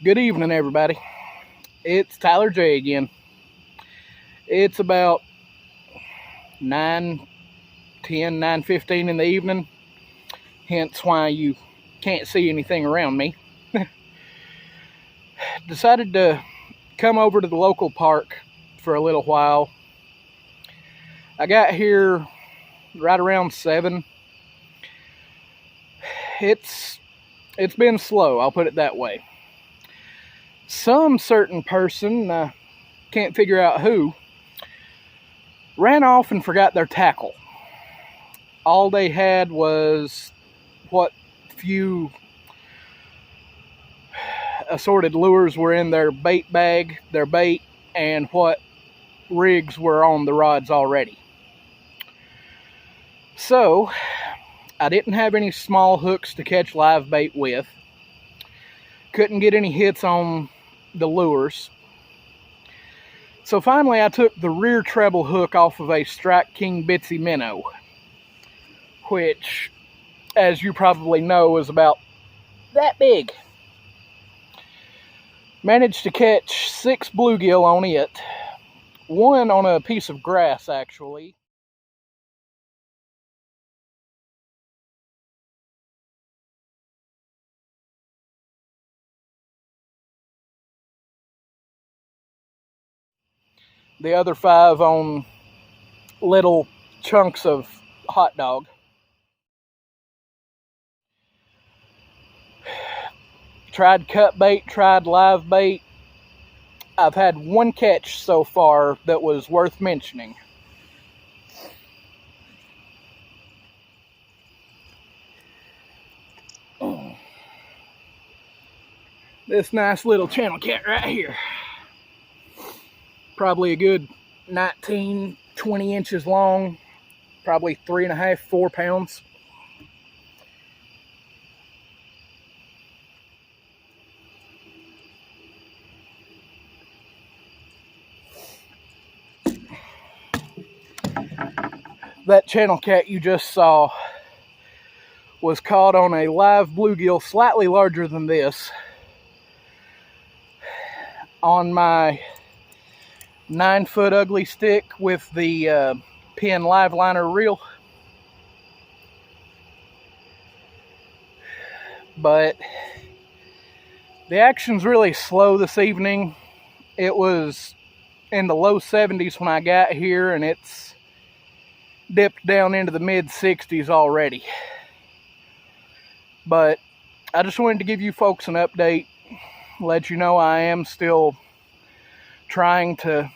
Good evening, everybody. It's Tyler J again. It's about 9:10, 9:15 in the evening, hence why you can't see anything around me. Decided to come over to the local park for a little while. I got here right around 7. It's been slow, I'll put it that way. Some certain person, can't figure out who, ran off and forgot their tackle. All they had was what few assorted lures were in their bait bag, their bait, and what rigs were on the rods already. So, I didn't have any small hooks to catch live bait with. Couldn't get any hits on the lures. So finally I took the rear treble hook off of a Strike King Bitsy minnow, which, as you probably know, is about that big. Managed to catch 6 bluegill on it. One on a piece of grass, actually. The other 5 on little chunks of hot dog. Tried cut bait, tried live bait. I've had one catch so far that was worth mentioning. This nice little channel cat right here. Probably a good 19, 20 inches long. Probably 3.5, 4 pounds. That channel cat you just saw was caught on a live bluegill slightly larger than this on my 9-foot ugly stick with the pin live liner reel. But the action's really slow this evening. It was in the low 70s when I got here, and it's dipped down into the mid 60s already. But I just wanted to give you folks an update, let you know I am still trying to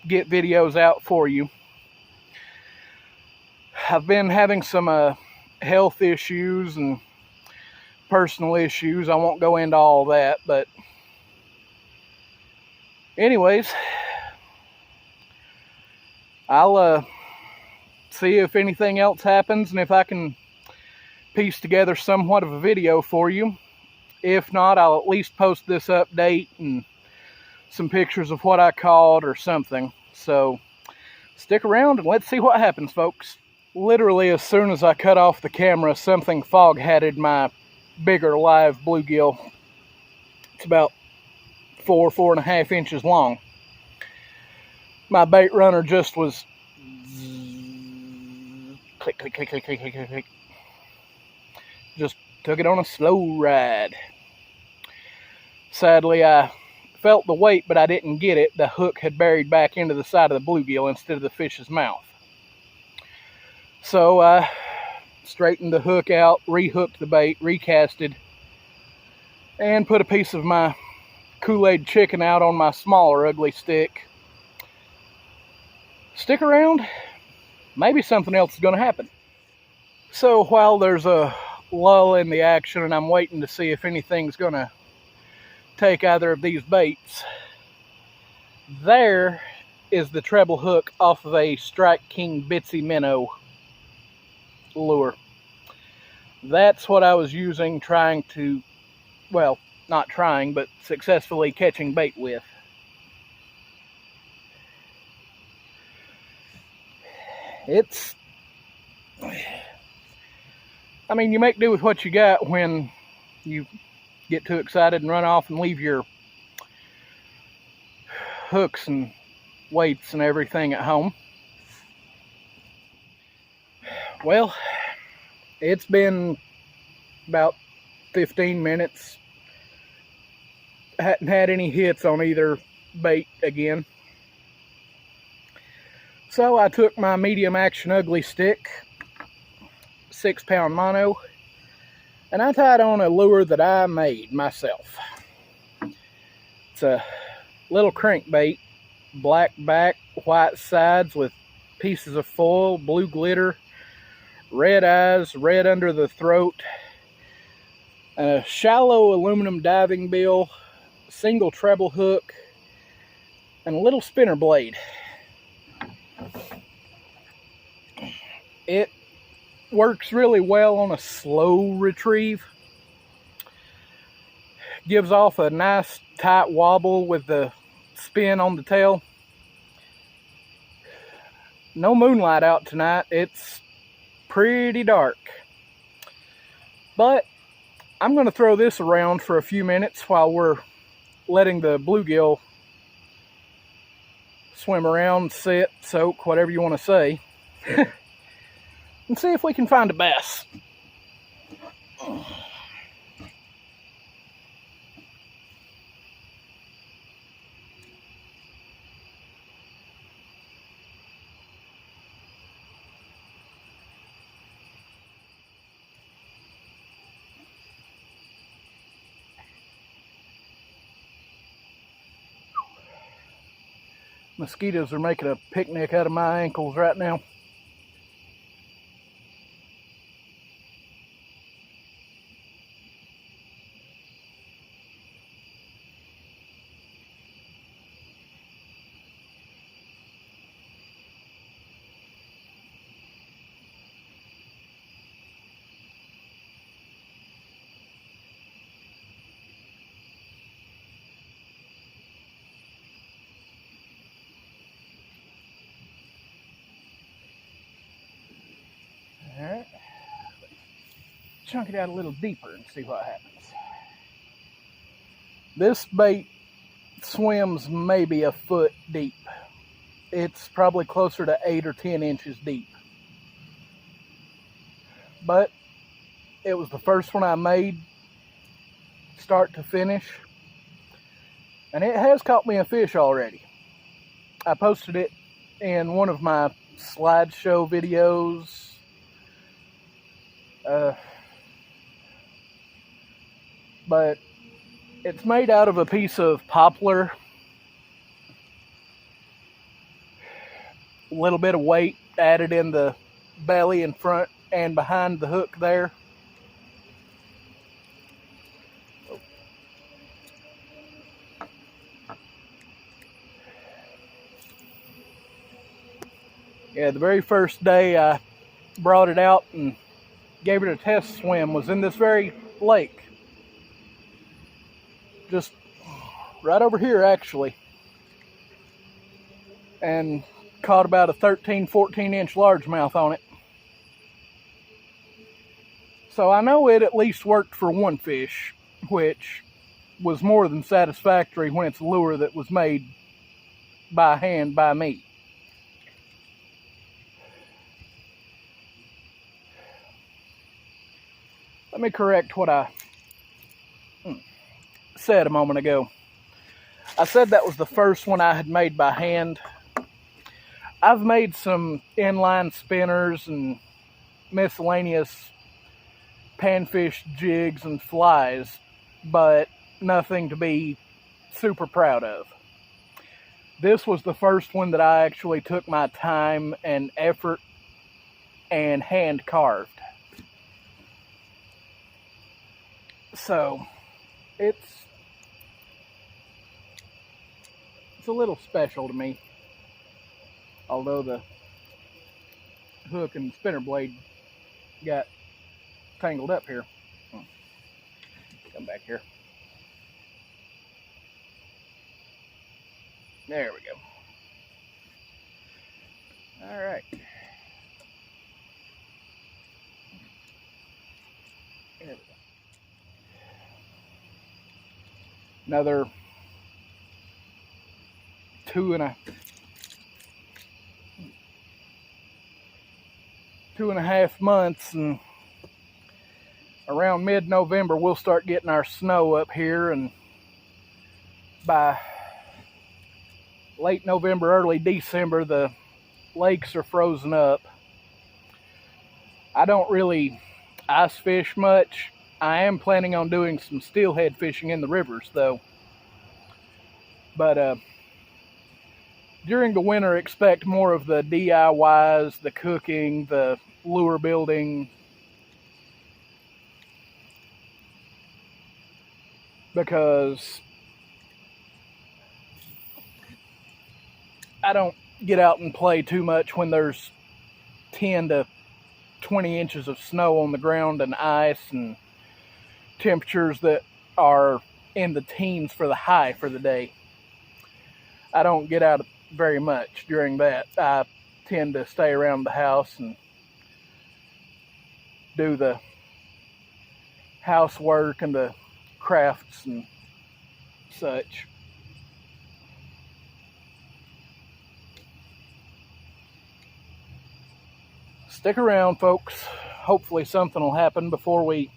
get videos out for you. I've been having some health issues and personal issues. I won't go into all that, but anyways, I'll see if anything else happens and if I can piece together somewhat of a video for you. If not, I'll at least post this update and some pictures of what I caught or something. So stick around and let's see what happens, folks. Literally as soon as I cut off the camera, something fog-hatted my bigger live bluegill. It's about 4.5 inches long. My bait runner just was click, click, click, click, click, click, click, click. Just took it on a slow ride. Sadly, I felt the weight, but I didn't get it. The hook had buried back into the side of the bluegill instead of the fish's mouth. So I straightened the hook out, rehooked the bait, recasted, and put a piece of my Kool-Aid chicken out on my smaller ugly stick. Stick around, maybe something else is going to happen. So while there's a lull in the action and I'm waiting to see if anything's going to take either of these baits, there is the treble hook off of a Strike King Bitsy minnow lure. That's what I was using, trying to, well, not trying, but successfully catching bait with. I mean, you make do with what you got when you get too excited and run off and leave your hooks and weights and everything at home. Well, it's been about 15 minutes. Hadn't had any hits on either bait again. So I took my medium action ugly stick, 6-pound mono, and I tied on a lure that I made myself. It's a little crankbait, black back, white sides with pieces of foil, blue glitter, red eyes, red under the throat, and a shallow aluminum diving bill, single treble hook, and a little spinner blade. It works really well on a slow retrieve. Gives off a nice tight wobble with the spin on the tail. No moonlight out tonight. It's pretty dark. But I'm going to throw this around for a few minutes while we're letting the bluegill swim around, sit, soak, whatever you want to say. And see if we can find a bass. Mosquitoes are making a picnic out of my ankles right now. Alright, chunk it out a little deeper and see what happens. This bait swims maybe a foot deep. It's probably closer to 8 or 10 inches deep. But it was the first one I made, start to finish, and it has caught me a fish already. I posted it in one of my slideshow videos. But it's made out of a piece of poplar, a little bit of weight added in the belly in front and behind the hook there. Yeah, the very first day I brought it out and gave it a test swim was in this very lake. Just right over here, actually. And caught about a 13, 14-inch largemouth on it. So I know it at least worked for one fish, which was more than satisfactory when it's a lure that was made by hand by me. Let me correct what I said a moment ago. I said that was the first one I had made by hand. I've made some inline spinners and miscellaneous panfish jigs and flies, but nothing to be super proud of. This was the first one that I actually took my time and effort and hand carved. So it's a little special to me, although the hook and spinner blade got tangled up here. Come back here. There we go. All right. There we go. another 2.5 months, and around mid-November we'll start getting our snow up here, and by late November, early December, the lakes are frozen up. I don't really ice fish much. I am planning on doing some steelhead fishing in the rivers though. But during the winter, expect more of the DIYs, the cooking, the lure building, because I don't get out and play too much when there's 10 to 20 inches of snow on the ground and ice and temperatures that are in the teens for the high for the day. I don't get out very much during that. I tend to stay around the house and do the housework and the crafts and such. Stick around, folks. Hopefully something will happen before we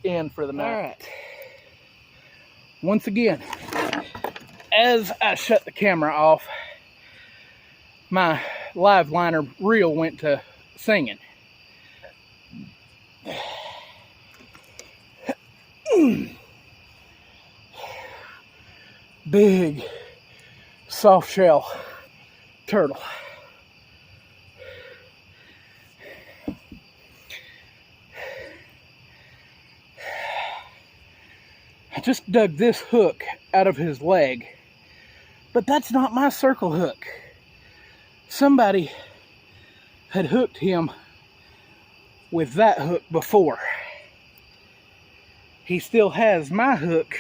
end for the night. All right. Once again, as I shut the camera off, my live liner reel went to singing. Big soft shell turtle. I just dug this hook out of his leg, but that's not my circle hook. Somebody had hooked him with that hook before. He still has my hook.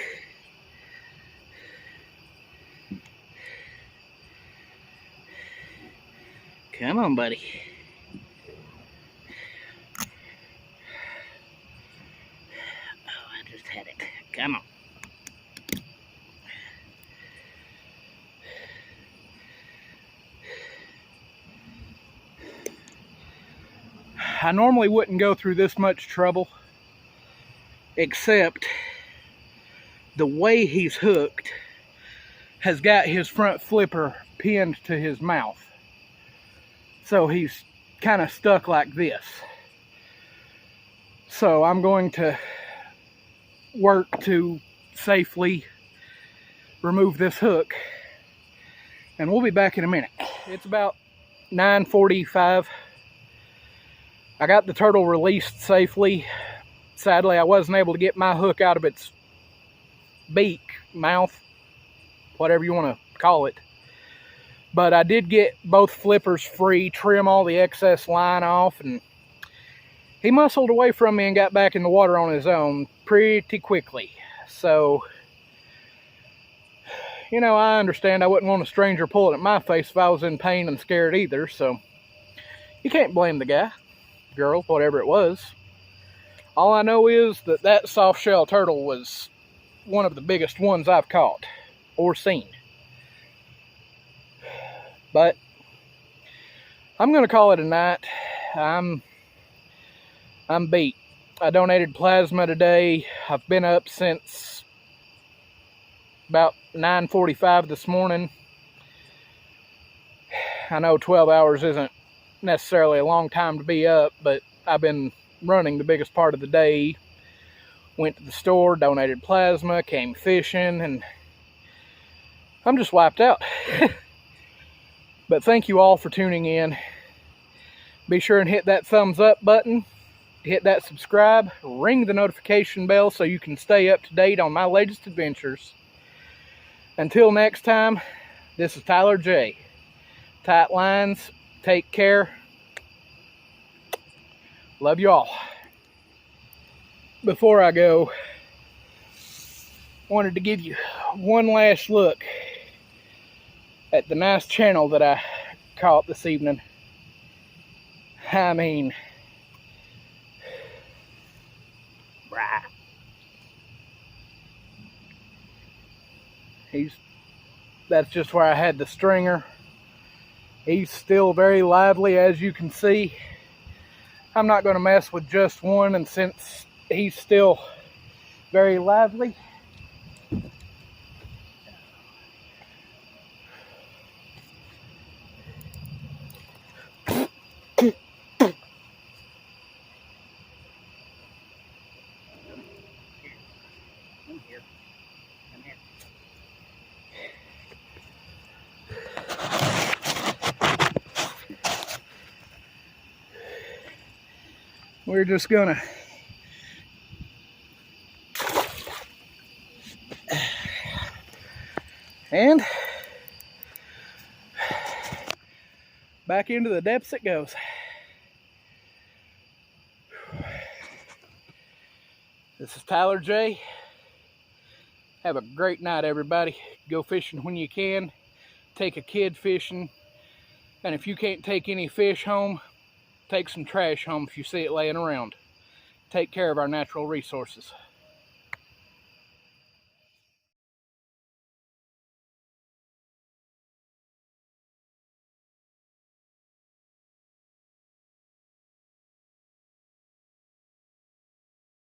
Come on, buddy. Oh, I just had it. Come on. I normally wouldn't go through this much trouble, except the way he's hooked has got his front flipper pinned to his mouth. So he's kind of stuck like this. So I'm going to work to safely remove this hook, and we'll be back in a minute. It's about 9:45. I got the turtle released safely. Sadly, I wasn't able to get my hook out of its beak, mouth, whatever you want to call it. But I did get both flippers free, trim all the excess line off, and he muscled away from me and got back in the water on his own pretty quickly. So, you know, I understand I wouldn't want a stranger pulling at my face if I was in pain and scared either, so you can't blame the guy, girl, whatever it was. All I know is that that soft shell turtle was one of the biggest ones I've caught or seen. But I'm going to call it a night. I'm beat. I donated plasma today. I've been up since about 9:45 this morning. I know 12 hours isn't necessarily a long time to be up, but I've been running the biggest part of the day. Went to the store, donated plasma, came fishing, and I'm just wiped out. But thank you all for tuning in. Be sure and hit that thumbs up button, hit that subscribe, ring the notification bell so you can stay up to date on my latest adventures. Until next time, this is Tyler J. Tight lines, take care. Love you all. Before I go, wanted to give you one last look at the nice channel that I caught this evening. I mean, That's just where I had the stringer. He's still very lively, as you can see. I'm not going to mess with just one, and since he's still very lively, we're just gonna and back into the depths it goes. This is Tyler J. Have a great night, everybody. Go fishing when you can. Take a kid fishing. And if you can't take any fish home, take some trash home if you see it laying around. Take care of our natural resources.